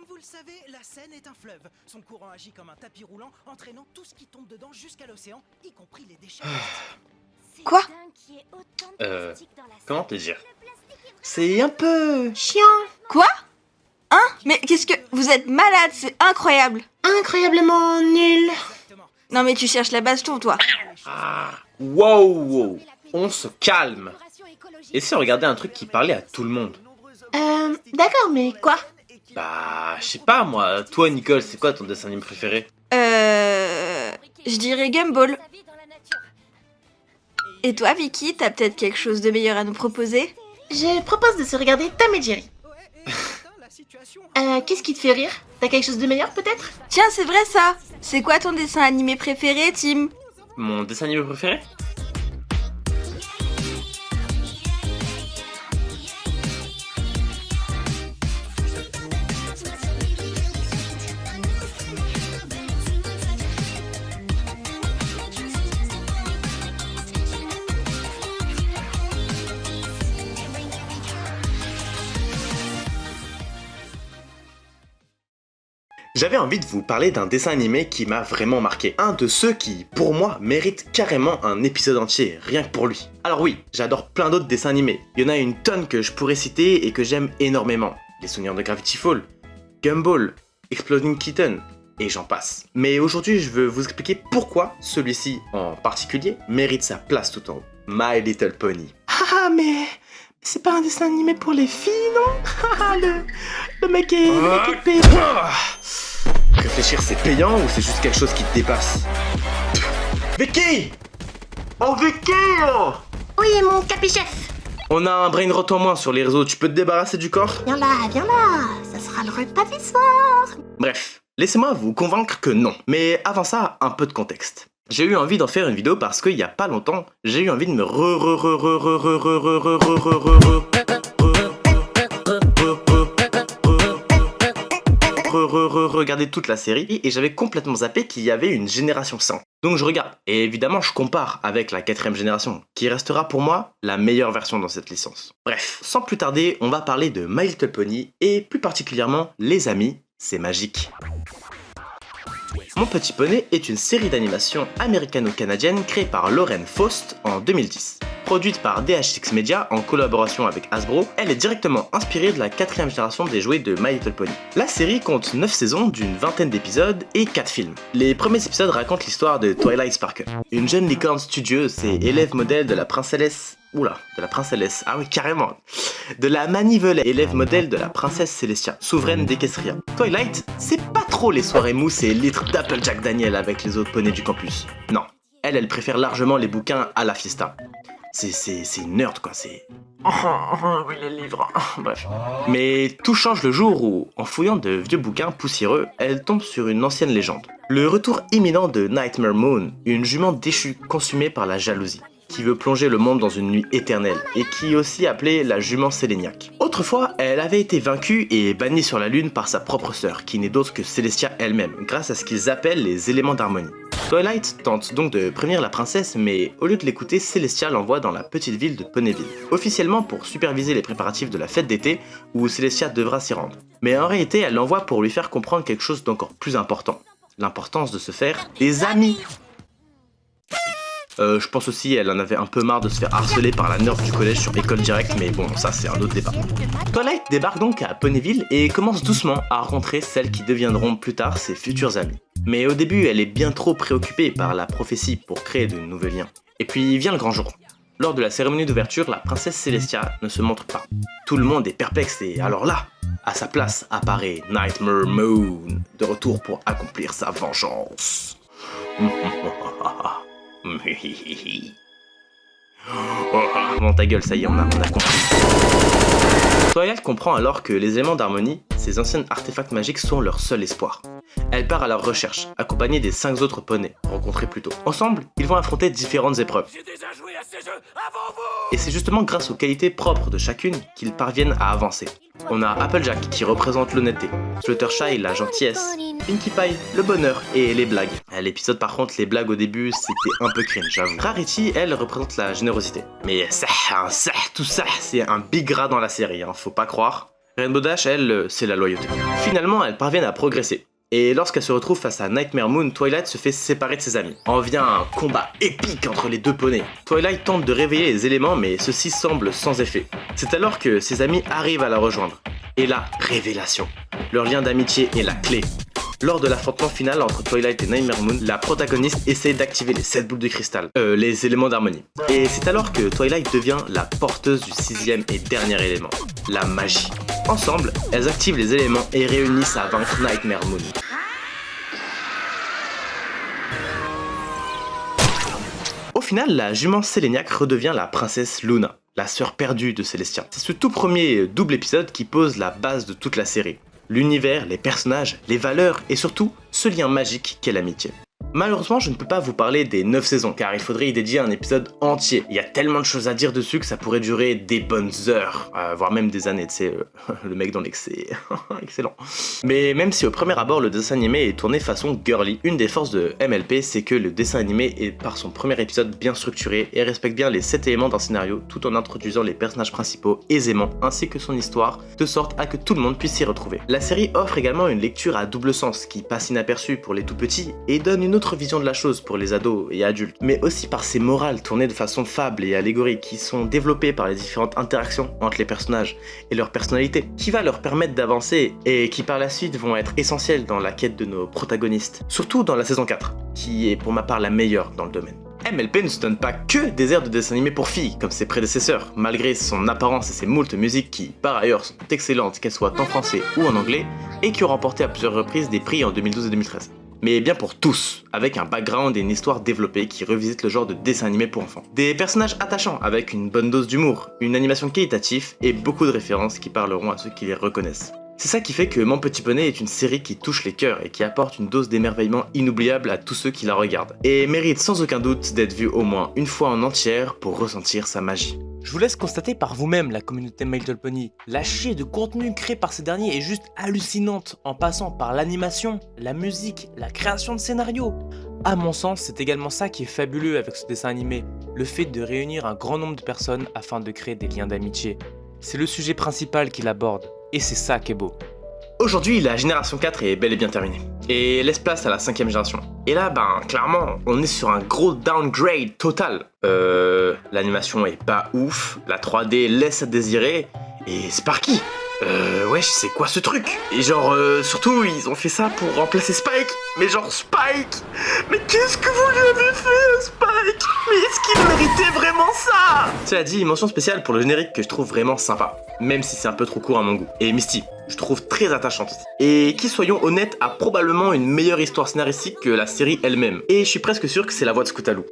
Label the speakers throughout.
Speaker 1: Comme vous le savez, la Seine est un fleuve. Son courant agit comme un tapis roulant, entraînant tout ce qui tombe dedans jusqu'à l'océan, y compris les déchets.
Speaker 2: Quoi?
Speaker 3: Comment te dire? C'est un peu chiant.
Speaker 2: Quoi? Hein? Mais qu'est-ce que... Vous êtes malade, c'est incroyable.
Speaker 3: Incroyablement nul.
Speaker 2: Non mais tu cherches la baston, toi.
Speaker 3: Ah, wow, on se calme. Et si on regardait un truc qui parlait à tout le monde?
Speaker 4: D'accord, mais quoi?
Speaker 3: Bah, je sais pas moi. Toi, Nicole, c'est quoi ton dessin animé préféré?
Speaker 2: Je dirais Gumball. Et toi, Vicky, t'as peut-être quelque chose de meilleur à nous proposer?
Speaker 4: Je propose de se regarder Tom et Jerry. Qu'est-ce qui te fait rire? T'as quelque chose de meilleur, peut-être?
Speaker 2: Tiens, c'est vrai ça. C'est quoi ton dessin animé préféré, Tim?
Speaker 3: Mon dessin animé préféré? J'avais envie de vous parler d'un dessin animé qui m'a vraiment marqué. Un de ceux qui, pour moi, mérite carrément un épisode entier, rien que pour lui. Alors oui, j'adore plein d'autres dessins animés. Il y en a une tonne que je pourrais citer et que j'aime énormément. Les Souvenirs de Gravity Falls, Gumball, Exploding Kitten, et j'en passe. Mais aujourd'hui, je veux vous expliquer pourquoi celui-ci, en particulier, mérite sa place tout en haut. My Little Pony.
Speaker 4: Ah, mais... c'est pas un dessin animé pour les filles, non? le mec est payé.
Speaker 3: Réfléchir, c'est payant ou c'est juste quelque chose qui te dépasse? Vicky! Oh, Vicky!
Speaker 4: Oui, mon capichef.
Speaker 3: On a un brain rot en moins sur les réseaux, tu peux te débarrasser du corps?
Speaker 4: Viens là, ça sera le repas du soir.
Speaker 3: Bref, laissez-moi vous convaincre que non. Mais avant ça, un peu de contexte. J'ai eu envie d'en faire une vidéo parce qu'il y a pas longtemps, j'ai eu envie de me regarder toute la série et j'avais complètement zappé qu'il y avait une génération 5. Donc je regarde et évidemment je compare avec la 4ème génération qui restera pour moi la meilleure version dans cette licence. Bref, sans plus tarder, on va parler de My Little Pony et plus particulièrement Les Amis, c'est magique. Mon Petit Poney est une série d'animation américano-canadienne créée par Lauren Faust en 2010. Produite par DHX Media en collaboration avec Hasbro, elle est directement inspirée de la 4ème génération des jouets de My Little Pony. La série compte 9 saisons d'une vingtaine d'épisodes et 4 films. Les premiers épisodes racontent l'histoire de Twilight Sparkle, une jeune licorne studieuse et élève modèle de la princesse... ah oui, carrément. De la Manivelet, élève modèle de la princesse Célestia, souveraine d'Equestria. Twilight, c'est pas trop les soirées mousses et litres d'Apple Jack Daniel avec les autres poneys du campus. Non, elle préfère largement les bouquins à la fiesta. C'est une nerd quoi, c'est... oui, les livres, bref. Mais tout change le jour où, en fouillant de vieux bouquins poussiéreux, elle tombe sur une ancienne légende. Le retour imminent de Nightmare Moon, une jument déchue consumée par la jalousie, qui veut plonger le monde dans une nuit éternelle, et qui est aussi appelée la jument séléniaque. Autrefois, elle avait été vaincue et bannie sur la lune par sa propre sœur, qui n'est d'autre que Célestia elle-même, grâce à ce qu'ils appellent les éléments d'harmonie. Twilight tente donc de prévenir la princesse, mais au lieu de l'écouter, Célestia l'envoie dans la petite ville de Ponyville, officiellement pour superviser les préparatifs de la fête d'été, où Célestia devra s'y rendre. Mais en réalité, elle l'envoie pour lui faire comprendre quelque chose d'encore plus important, l'importance de se faire des amis. Je pense aussi elle en avait un peu marre de se faire harceler par la nerd du collège sur École Directe, mais bon, ça c'est un autre débat. Twilight débarque donc à Ponyville et commence doucement à rencontrer celles qui deviendront plus tard ses futures amies. Mais au début, elle est bien trop préoccupée par la prophétie pour créer de nouveaux liens. Et puis vient le grand jour. Lors de la cérémonie d'ouverture, la princesse Célestia ne se montre pas. Tout le monde est perplexe et alors là, à sa place apparaît Nightmare Moon, de retour pour accomplir sa vengeance. Bon ta gueule, ça y est, on a compris. Twilight comprend alors que les éléments d'harmonie, ces anciens artefacts magiques, sont leur seul espoir. Elle part à leur recherche, accompagnée des 5 autres poneys rencontrés plus tôt. Ensemble, ils vont affronter différentes épreuves. J'ai déjà joué à ces jeux avant vous. Et c'est justement grâce aux qualités propres de chacune qu'ils parviennent à avancer. On a Applejack qui représente l'honnêteté, Fluttershy la gentillesse, Pinkie Pie le bonheur et les blagues. À l'épisode par contre, les blagues au début c'était un peu cringe, j'avoue. Rarity, elle, représente la générosité. Mais tout ça, c'est un big rat dans la série, hein, faut pas croire. Rainbow Dash, elle, c'est la loyauté. Finalement, elles parviennent à progresser. Et lorsqu'elle se retrouve face à Nightmare Moon, Twilight se fait séparer de ses amis. En vient un combat épique entre les deux poneys. Twilight tente de réveiller les éléments, mais ceux-ci semblent sans effet. C'est alors que ses amis arrivent à la rejoindre. Et la révélation. Leur lien d'amitié est la clé. Lors de l'affrontement final entre Twilight et Nightmare Moon, la protagoniste essaie d'activer les 7 boules de cristal, les éléments d'harmonie. Et c'est alors que Twilight devient la porteuse du 6e et dernier élément, la magie. Ensemble, elles activent les éléments et réunissent à vaincre Nightmare Moon. Au final, la jument Séléniaque redevient la princesse Luna, la sœur perdue de Célestia. C'est ce tout premier double épisode qui pose la base de toute la série. L'univers, les personnages, les valeurs et surtout ce lien magique qu'est l'amitié. Malheureusement, je ne peux pas vous parler des 9 saisons, car il faudrait y dédier un épisode entier. Il y a tellement de choses à dire dessus que ça pourrait durer des bonnes heures, voire même des années, tu sais, le mec dans l'excès, excellent. Mais même si au premier abord le dessin animé est tourné façon girly, une des forces de MLP, c'est que le dessin animé est par son premier épisode bien structuré et respecte bien les 7 éléments d'un scénario, tout en introduisant les personnages principaux aisément, ainsi que son histoire, de sorte à que tout le monde puisse s'y retrouver. La série offre également une lecture à double sens, qui passe inaperçue pour les tout petits, et donne une autre vision de la chose pour les ados et adultes, mais aussi par ses morales tournées de façon fable et allégorique qui sont développées par les différentes interactions entre les personnages et leur personnalité, qui va leur permettre d'avancer et qui par la suite vont être essentielles dans la quête de nos protagonistes, surtout dans la saison 4, qui est pour ma part la meilleure dans le domaine. MLP ne se donne pas que des airs de dessin animé pour filles, comme ses prédécesseurs, malgré son apparence et ses moultes musiques qui, par ailleurs, sont excellentes qu'elles soient en français ou en anglais, et qui ont remporté à plusieurs reprises des prix en 2012 et 2013. Mais bien pour tous, avec un background et une histoire développée qui revisite le genre de dessin animé pour enfants. Des personnages attachants avec une bonne dose d'humour, une animation qualitative et beaucoup de références qui parleront à ceux qui les reconnaissent. C'est ça qui fait que Mon Petit Poney est une série qui touche les cœurs et qui apporte une dose d'émerveillement inoubliable à tous ceux qui la regardent, et mérite sans aucun doute d'être vue au moins une fois en entière pour ressentir sa magie.
Speaker 5: Je vous laisse constater par vous-même la communauté My Little Pony. La chier de contenu créé par ces derniers est juste hallucinante, en passant par l'animation, la musique, la création de scénarios. À mon sens, c'est également ça qui est fabuleux avec ce dessin animé, le fait de réunir un grand nombre de personnes afin de créer des liens d'amitié. C'est le sujet principal qu'il aborde, et c'est ça qui est beau.
Speaker 3: Aujourd'hui, la génération 4 est bel et bien terminée, et laisse place à la 5ème génération. Et là, clairement, on est sur un gros downgrade total. L'animation est pas ouf, la 3D laisse à désirer, et Sparky wesh, c'est quoi ce truc? Et genre, surtout, ils ont fait ça pour remplacer Spike. Mais genre, Spike, mais qu'est-ce que vous lui avez fait à Spike? Mais est-ce qu'il méritait vraiment ça? Cela dit, mention spéciale pour le générique que je trouve vraiment sympa, même si c'est un peu trop court à mon goût. Et Misty, je trouve très attachante aussi. Et qui, soyons honnêtes, a probablement une meilleure histoire scénaristique que la série elle-même. Et je suis presque sûr que c'est la voix de Scootaloo.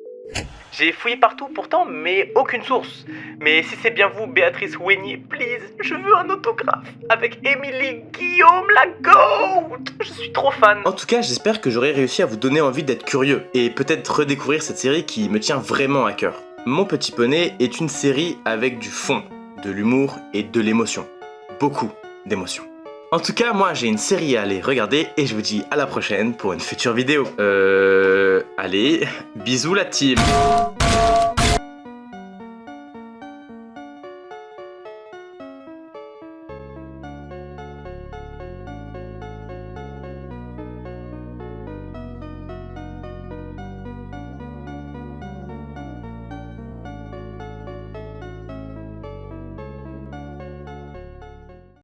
Speaker 3: J'ai fouillé partout pourtant, mais aucune source. Mais si c'est bien vous, Béatrice Wenier, please, je veux un autographe avec Émilie Guillaume la GOAT. Je suis trop fan. En tout cas, j'espère que j'aurai réussi à vous donner envie d'être curieux et peut-être redécouvrir cette série qui me tient vraiment à cœur. Mon Petit Poney est une série avec du fond, de l'humour et de l'émotion. Beaucoup d'émotion. En tout cas, moi j'ai une série à aller regarder et je vous dis à la prochaine pour une future vidéo. Allez, bisous la team.